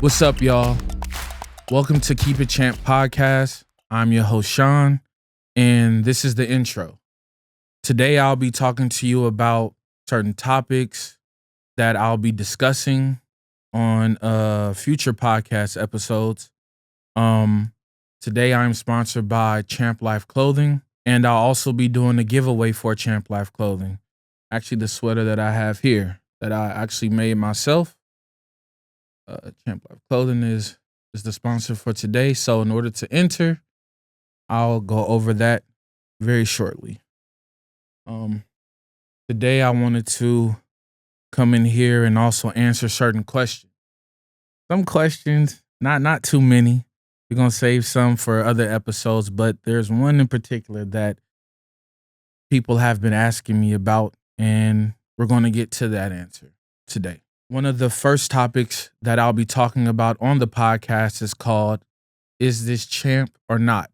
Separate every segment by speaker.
Speaker 1: What's up, y'all? Welcome to Keep It Champ Podcast. I'm your host, Sean, and this is the intro. Today, I'll be talking to you about certain topics that I'll be discussing on future podcast episodes. Today, I'm sponsored by Champ Life Clothing, and I'll also be doing a giveaway for Champ Life Clothing. Actually, the sweater that I have here that I actually made myself. Champ Life Clothing is the sponsor for today. So in order to enter, I'll go over that very shortly. Today I wanted to come in here and also answer certain questions. Some questions, not too many. We're going to save some for other episodes, but there's one in particular that people have been asking me about, and we're going to get to that answer today. One of the first topics that I'll be talking about on the podcast is called, Is This Champ or Not?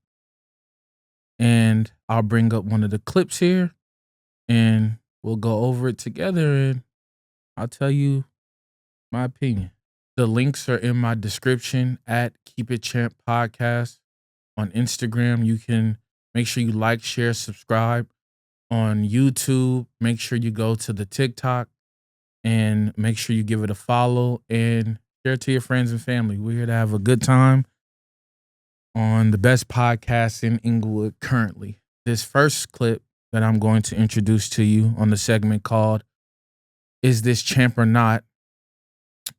Speaker 1: And I'll bring up one of the clips here and we'll go over it together and I'll tell you my opinion. The links are in my description at Keep It Champ Podcast on Instagram. You can make sure you like, share, subscribe. On YouTube, make sure you go to the TikTok and make sure you give it a follow and share it to your friends and family. We're here to have a good time on the best podcast in Inglewood currently. This first clip that I'm going to introduce to you on the segment called Is This Champ or Not?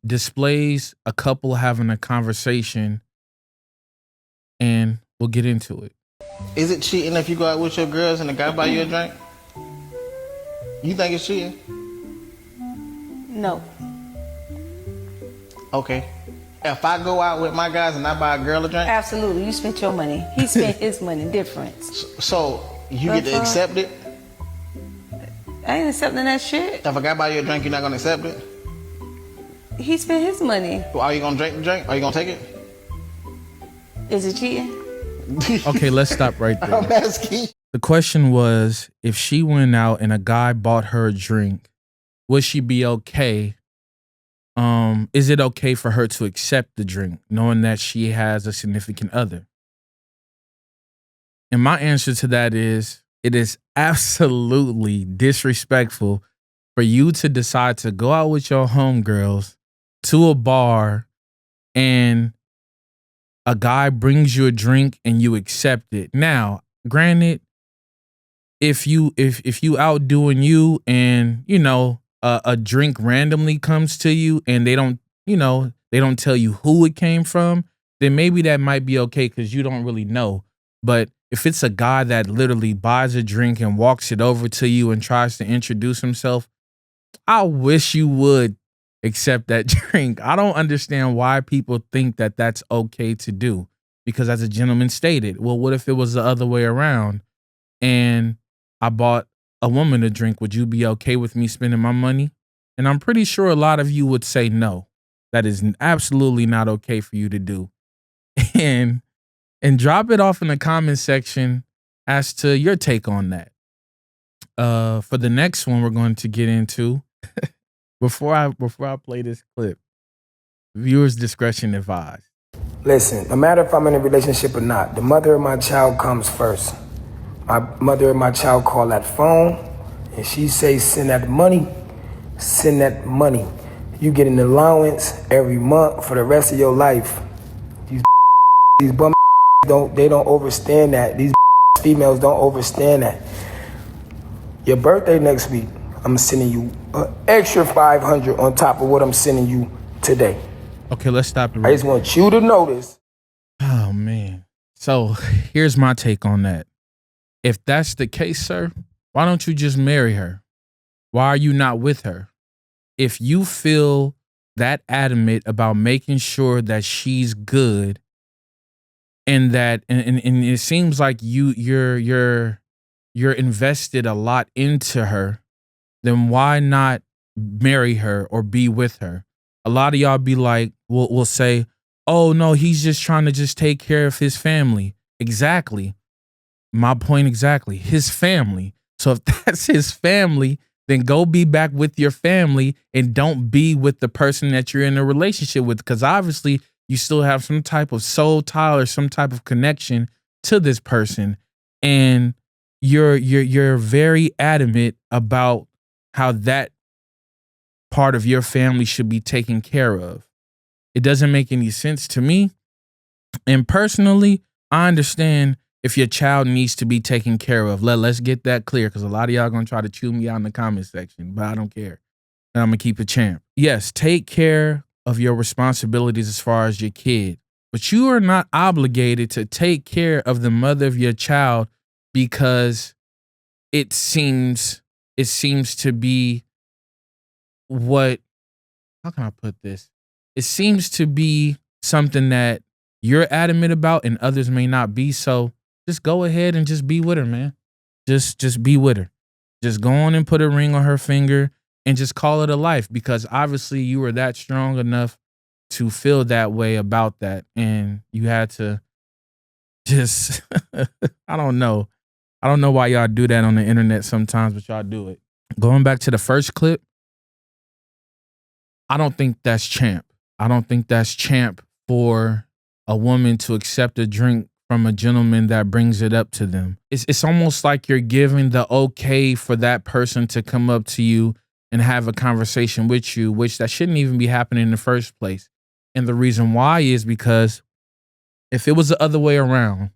Speaker 1: Displays a couple having a conversation, and we'll get into it.
Speaker 2: Is it cheating if you go out with your girls and the guy buy you a drink? You think it's cheating?
Speaker 3: No.
Speaker 2: Okay. If I go out with my guys and I buy a girl a drink?
Speaker 3: Absolutely. You spent your money. He spent his money. Difference.
Speaker 2: So you get to accept it?
Speaker 3: I ain't accepting that shit.
Speaker 2: If a guy buy you a drink, you're not going to accept it?
Speaker 3: He spent his money.
Speaker 2: Well, are you going to drink the drink? Are you going to take it?
Speaker 3: Is it cheating?
Speaker 1: Okay, let's stop right there.
Speaker 2: I'm asking.
Speaker 1: The question was, if she went out and a guy bought her a drink, would she be okay? Is it okay for her to accept the drink, knowing that she has a significant other? And my answer to that is, it is absolutely disrespectful for you to decide to go out with your homegirls to a bar and a guy brings you a drink and you accept it. Now, granted, if you out doing you and, you know, a drink randomly comes to you and they don't tell you who it came from, then maybe that might be okay because you don't really know. But if it's a guy that literally buys a drink and walks it over to you and tries to introduce himself, I wish you would accept that drink. I don't understand why people think that that's okay to do. Because as a gentleman stated, well, what if it was the other way around and I bought a woman a drink? Would you be okay with me spending my money? And I'm pretty sure a lot of you would say no. That is absolutely not okay for you to do. And drop it off in the comment section as to your take on that. For the next one we're going to get into, before I play this clip, viewers' discretion advised.
Speaker 4: Listen, no matter if I'm in a relationship or not, the mother of my child comes first. My mother and my child call that phone, and she says, send that money. You get an allowance every month for the rest of your life. These bum don't overstand that. These females don't overstand that. Your birthday next week, I'm sending you an extra $500 on top of what I'm sending you today.
Speaker 1: Okay, let's stop it.
Speaker 4: I just want you to notice.
Speaker 1: Oh, man. So here's my take on that. If that's the case, sir, why don't you just marry her? Why are you not with her? If you feel that adamant about making sure that she's good and that and it seems like you're invested a lot into her, then why not marry her or be with her? A lot of y'all be like, will say, oh no, he's just trying to just take care of his family. Exactly. My point exactly. His family. So if that's his family, then go be back with your family and don't be with the person that you're in a relationship with. Because obviously you still have some type of soul tie or some type of connection to this person. And you're very adamant about how that part of your family should be taken care of. It doesn't make any sense to me. And personally, I understand if your child needs to be taken care of. Let's get that clear, because a lot of y'all gonna try to chew me out in the comment section, but I don't care. And I'm gonna keep it champ. Yes, take care of your responsibilities as far as your kid, but you are not obligated to take care of the mother of your child because it seems to be what, how can I put this? It seems to be something that you're adamant about and others may not be. So just go ahead and just be with her, man. Just be with her. Just go on and put a ring on her finger and just call it a life, because obviously you were that strong enough to feel that way about that. And you had to just, I don't know. I don't know why y'all do that on the internet sometimes, but y'all do it. Going back to the first clip, I don't think that's champ. I don't think that's champ for a woman to accept a drink from a gentleman that brings it up to them. It's almost like you're giving the okay for that person to come up to you and have a conversation with you, which that shouldn't even be happening in the first place. And the reason why is because if it was the other way around,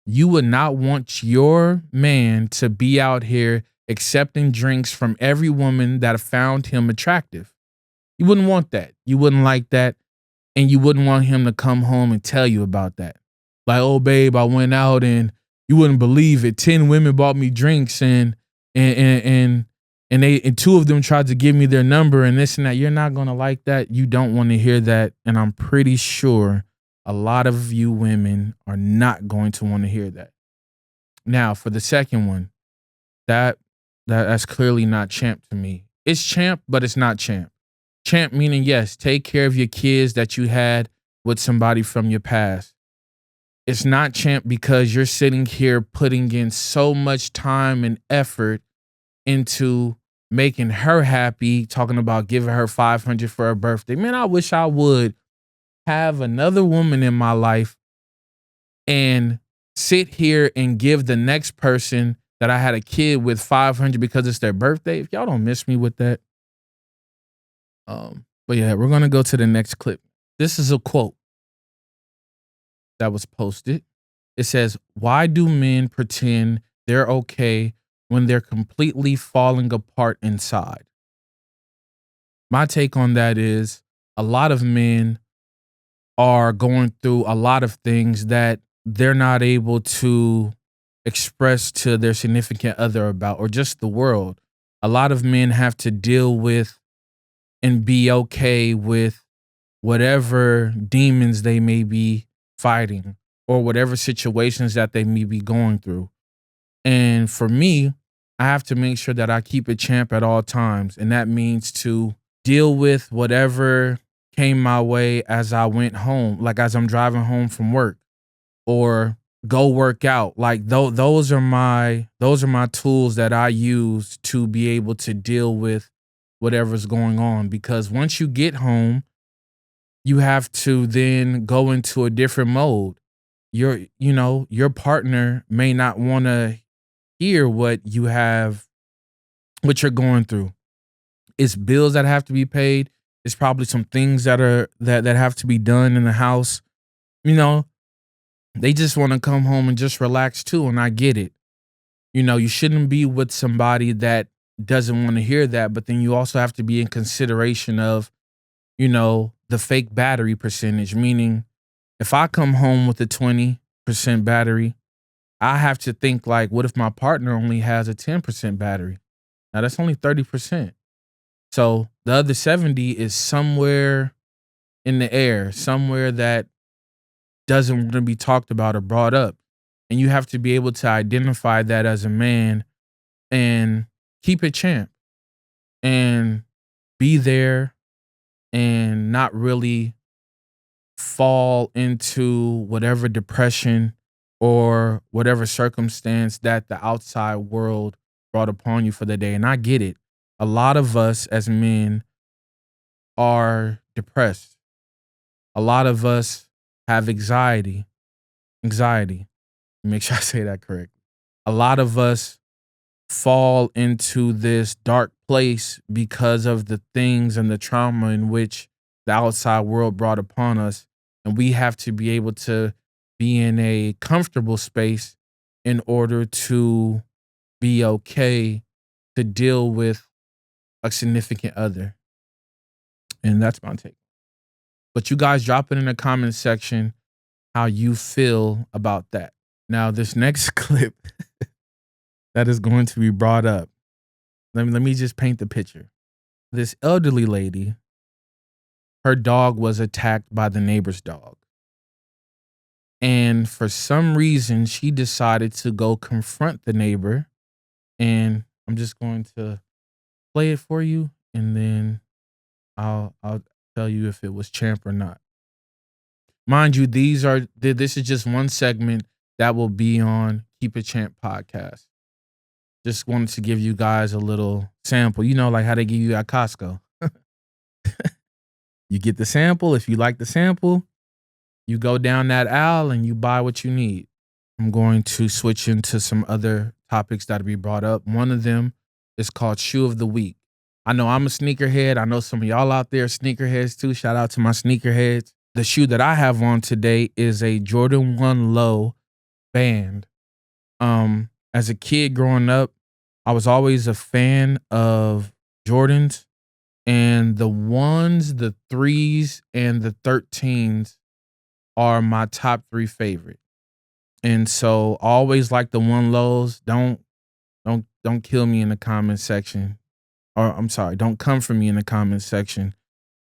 Speaker 1: you would not want your man to be out here accepting drinks from every woman that found him attractive. You wouldn't want that. You wouldn't like that. And you wouldn't want him to come home and tell you about that. Like, oh, babe, I went out and you wouldn't believe it. 10 women bought me drinks and two of them tried to give me their number and this and that. You're not going to like that. You don't want to hear that. And I'm pretty sure a lot of you women are not going to want to hear that. Now, for the second one, that's clearly not champ to me. It's champ, but it's not champ. Champ meaning, yes, take care of your kids that you had with somebody from your past. It's not champ because you're sitting here putting in so much time and effort into making her happy, talking about giving her $500 for her birthday. Man, I wish I would have another woman in my life and sit here and give the next person that I had a kid with $500 because it's their birthday. If y'all don't miss me with that. But yeah, we're going to go to the next clip. This is a quote that was posted. It says, "Why do men pretend they're okay when they're completely falling apart inside?" My take on that is a lot of men are going through a lot of things that they're not able to express to their significant other about, or just the world. A lot of men have to deal with and be okay with whatever demons they may be fighting or whatever situations that they may be going through. And for me, I have to make sure that I keep it champ at all times. And that means to deal with whatever came my way as I went home, like as I'm driving home from work, or go work out. Like those are my tools that I use to be able to deal with whatever's going on. Because once you get home, you have to then go into a different mode. Your partner may not want to hear what you're going through. It's bills that have to be paid. It's probably some things that have to be done in the house. They just want to come home and just relax too. And I get it. You shouldn't be with somebody that doesn't want to hear that, but then you also have to be in consideration of, the fake battery percentage. Meaning, if I come home with a 20% battery, I have to think like, what if my partner only has a 10% battery? Now that's only 30%. So the other 70 is somewhere in the air, somewhere that doesn't want to be talked about or brought up. And you have to be able to identify that as a man and keep it champ and be there and not really fall into whatever depression or whatever circumstance that the outside world brought upon you for the day. And I get it. A lot of us as men are depressed. A lot of us have anxiety. Make sure I say that correctly. A lot of us fall into this dark place because of the things and the trauma in which the outside world brought upon us. And we have to be able to be in a comfortable space in order to be okay to deal with a significant other. And that's my take. But you guys drop it in the comment section how you feel about that. Now, this next clip that is going to be brought up, let me just paint the picture. This elderly lady, her dog was attacked by the neighbor's dog. And for some reason, she decided to go confront the neighbor. And I'm just going to play it for you, and then I'll tell you if it was Champ or not. Mind you, this is just one segment that will be on Keep It Champ podcast. Just wanted to give you guys a little sample. You know, like how they give you at Costco. You get the sample. If you like the sample, you go down that aisle and you buy what you need. I'm going to switch into some other topics that'll be brought up. One of them is called Shoe of the Week. I know I'm a sneakerhead. I know some of y'all out there are sneakerheads too. Shout out to my sneakerheads. The shoe that I have on today is a Jordan 1 Low Band. As a kid growing up, I was always a fan of Jordans, and the 1s, the 3s, and the 13s are my top 3 favorite. And so I always like the 1 Lows. Don't kill me in the comment section. Or I'm sorry, don't come for me in the comment section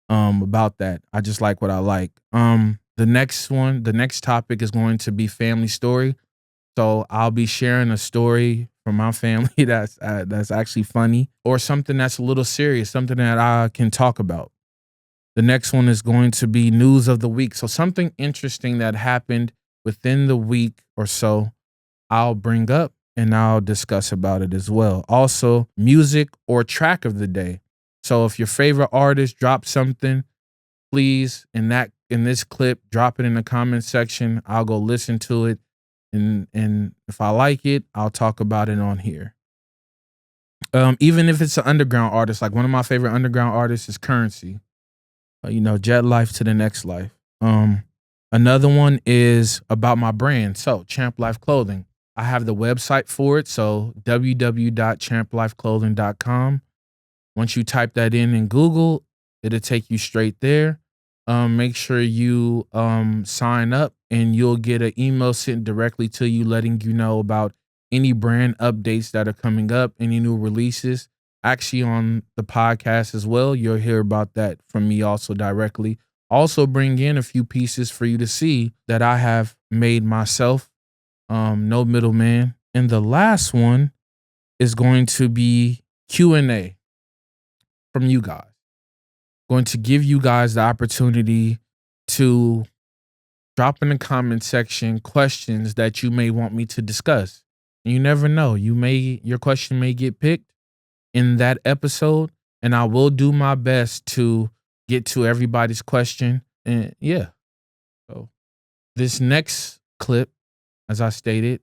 Speaker 1: about that. I just like what I like. The next topic is going to be family story. So I'll be sharing a story from my family that's actually funny, or something that's a little serious, something that I can talk about. The next one is going to be news of the week. So something interesting that happened within the week or so, I'll bring up and I'll discuss about it as well. Also, music or track of the day. So if your favorite artist dropped something, please, in this clip, drop it in the comment section. I'll go listen to it. And if I like it, I'll talk about it on here. Even if it's an underground artist, like one of my favorite underground artists is Currency. Jet life to the next life. Another one is about my brand. So Champ Life Clothing. I have the website for it. So www.champlifeclothing.com. Once you type that in Google, it'll take you straight there. Make sure you sign up, and you'll get an email sent directly to you letting you know about any brand updates that are coming up, any new releases. Actually, on the podcast as well, you'll hear about that from me also directly. Also bring in a few pieces for you to see that I have made myself. No middleman. And the last one is going to be Q&A from you guys. Going to give you guys the opportunity to drop in the comment section questions that you may want me to discuss. And you never know. Your question may get picked in that episode, and I will do my best to get to everybody's question. And yeah. So this next clip, as I stated,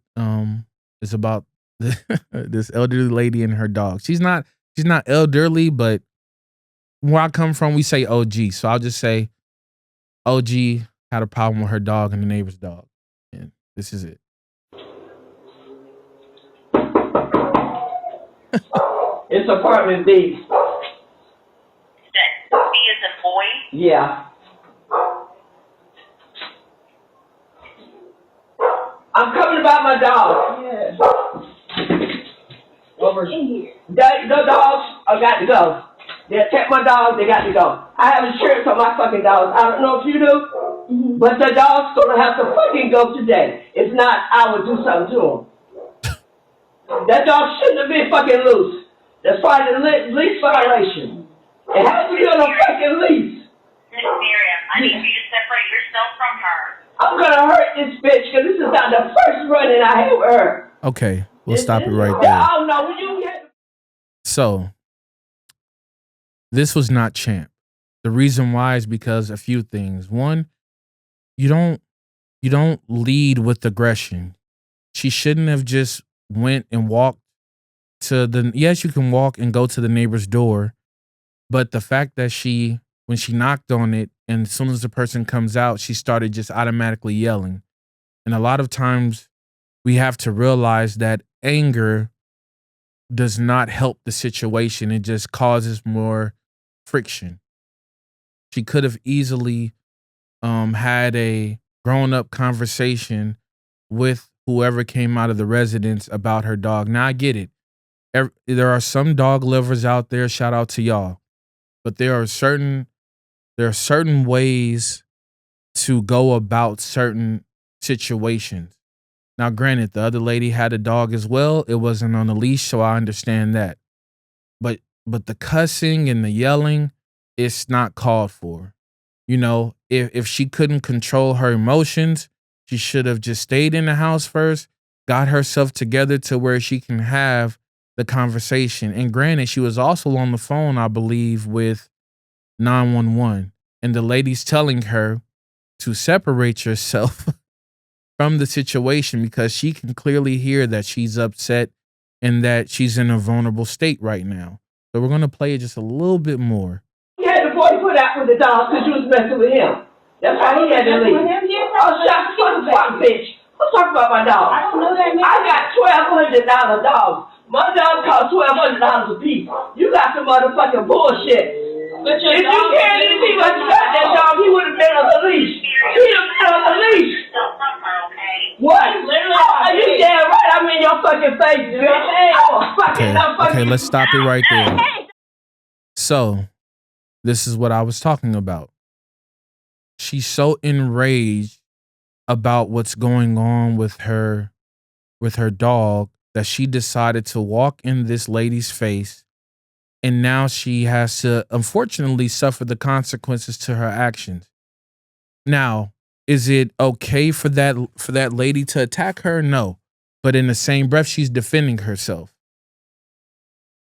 Speaker 1: is about this elderly lady and her dog. She's not elderly, but where I come from, we say OG. So I'll just say OG had a problem with her dog and the neighbor's dog. And this is it.
Speaker 5: It's apartment B.
Speaker 6: That B is a boy?
Speaker 5: Yeah. I'm coming about my dog. Yeah. Over here. The dogs are got to go. They attack my dogs, they got to go. I have insurance on my fucking dogs. I don't know if you do, but the dog's gonna have to fucking go today. If not, I will do something to him. That dog shouldn't have been fucking loose. That's probably the lease violation. It has to be on a fucking lease.
Speaker 6: Miss Miriam, I need you to separate yourself from her.
Speaker 5: I'm gonna hurt this bitch because this is not the first run-in I had with her.
Speaker 1: Okay, we'll stop it right there.
Speaker 5: Oh no, when you get.
Speaker 1: So, this was not Champ. The reason why is because a few things. One, you don't lead with aggression. She shouldn't have just went and walked to the. Yes, you can walk and go to the neighbor's door, but the fact that when she knocked on it, and as soon as the person comes out, she started just automatically yelling. And a lot of times, we have to realize that anger does not help the situation. It just causes more friction. She could have easily had a grown-up conversation with whoever came out of the residence about her dog. Now, I get it. There are some dog lovers out there, shout out to y'all. But there are certain ways to go about certain situations. Now, granted, the other lady had a dog as well. It wasn't on a leash, so I understand that. But the cussing and the yelling, it's not called for. You know, if she couldn't control her emotions, she should have just stayed in the house first, got herself together to where she can have the conversation. And granted, she was also on the phone, I believe, with 911. And the lady's telling her to separate yourself from the situation because she can clearly hear that she's upset and that she's in a vulnerable state right now. So we're going to play it just a little bit more.
Speaker 5: He had the boy put out with the dog because you was messing with him. That's why he had to leave. Oh, shut the fuck, bitch. Let's talk about my dog.
Speaker 3: I don't know that man.
Speaker 5: I got $1,200 dogs. My dog cost $1,200 a piece. You got some motherfucking bullshit. But if you cared anything about you got that dog, he would have been on the leash. He would have been on the leash. What? Oh, you damn right. I'm in your fucking face, bitch.
Speaker 1: Okay, let's stop it right there. So, this is what I was talking about. She's so enraged about what's going on with her dog that she decided to walk in this lady's face, and now she has to unfortunately suffer the consequences to her actions. Now, is it okay for that lady to attack her? No. But in the same breath, she's defending herself.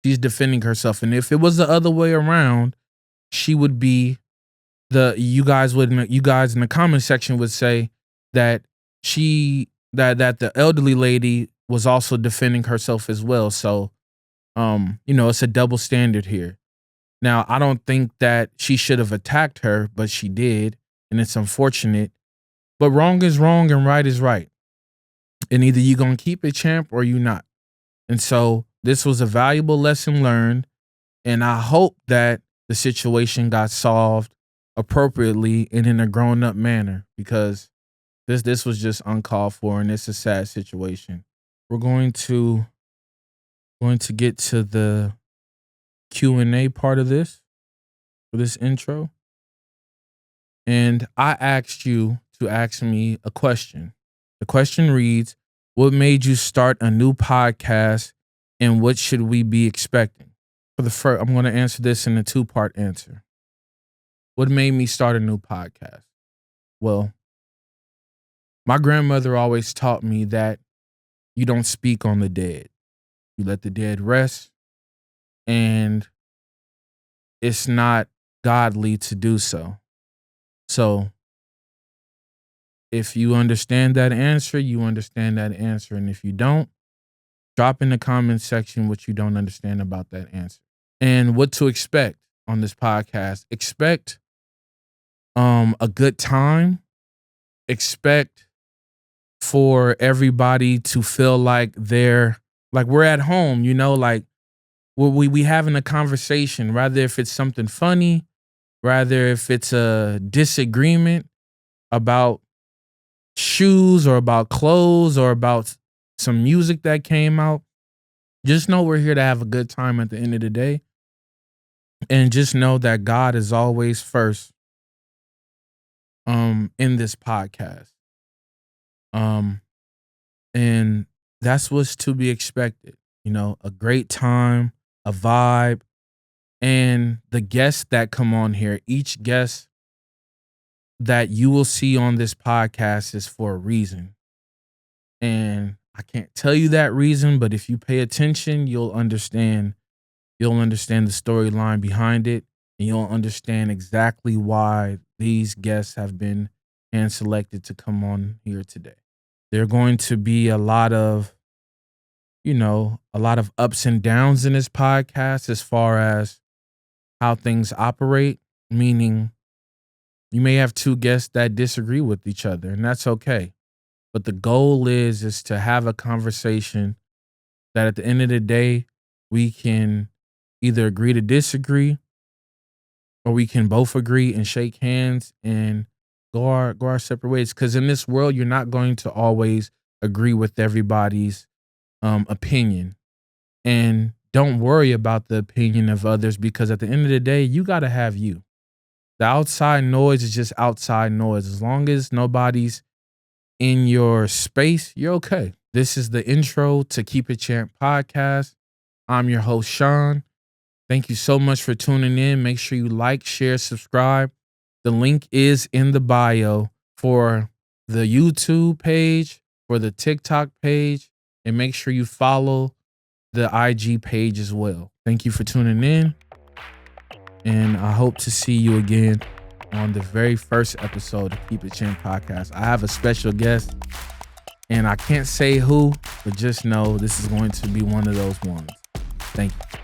Speaker 1: She's defending herself. And if it was the other way around, she would be you guys in the comment section would say that that the elderly lady was also defending herself as well. So it's a double standard here. Now, I don't think that she should have attacked her, but she did, and it's unfortunate. But wrong is wrong and right is right. And either you gonna keep it, champ, or you not. And so this was a valuable lesson learned, and I hope that the situation got solved appropriately and in a grown-up manner, because this was just uncalled for, and it's a sad situation. We're going to get to the Q&A part of this, for this intro. And I asked you to ask me a question. The question reads, what made you start a new podcast, and what should we be expecting? For the first, I'm going to answer this in a two-part answer. What made me start a new podcast? Well, my grandmother always taught me that you don't speak on the dead. You let the dead rest, and it's not godly to do so. So if you understand that answer, you understand that answer. And if you don't, drop in the comment section what you don't understand about that answer. And what to expect on this podcast. Expect a good time. Expect for everybody to feel like we're at home, like we having a conversation, rather if it's something funny, rather if it's a disagreement about shoes or about clothes or about some music that came out. Just know we're here to have a good time at the end of the day. And just know that God is always first in this podcast. And that's what's to be expected. A great time, a vibe, and the guests that come on here. Each guest that you will see on this podcast is for a reason. And I can't tell you that reason, but if you pay attention, you'll understand the storyline behind it, and you'll understand exactly why these guests have been hand selected to come on here today. There are going to be a lot of ups and downs in this podcast as far as how things operate, meaning you may have two guests that disagree with each other, and that's okay. But the goal is to have a conversation that at the end of the day, we can either agree to disagree, or we can both agree and shake hands and go our separate ways. Because in this world, you're not going to always agree with everybody's opinion. And don't worry about the opinion of others, because at the end of the day, you got to have you. The outside noise is just outside noise. As long as nobody's in your space, you're okay. This is the intro to Keep It Champ podcast. I'm your host, Sean. Thank you so much for tuning in. Make sure you like, share, subscribe. The link is in the bio for the YouTube page, for the TikTok page, and make sure you follow the IG page as well. Thank you for tuning in, and I hope to see you again on the very first episode of Keep It Champ podcast. I have a special guest, and I can't say who, but just know this is going to be one of those ones. Thank you.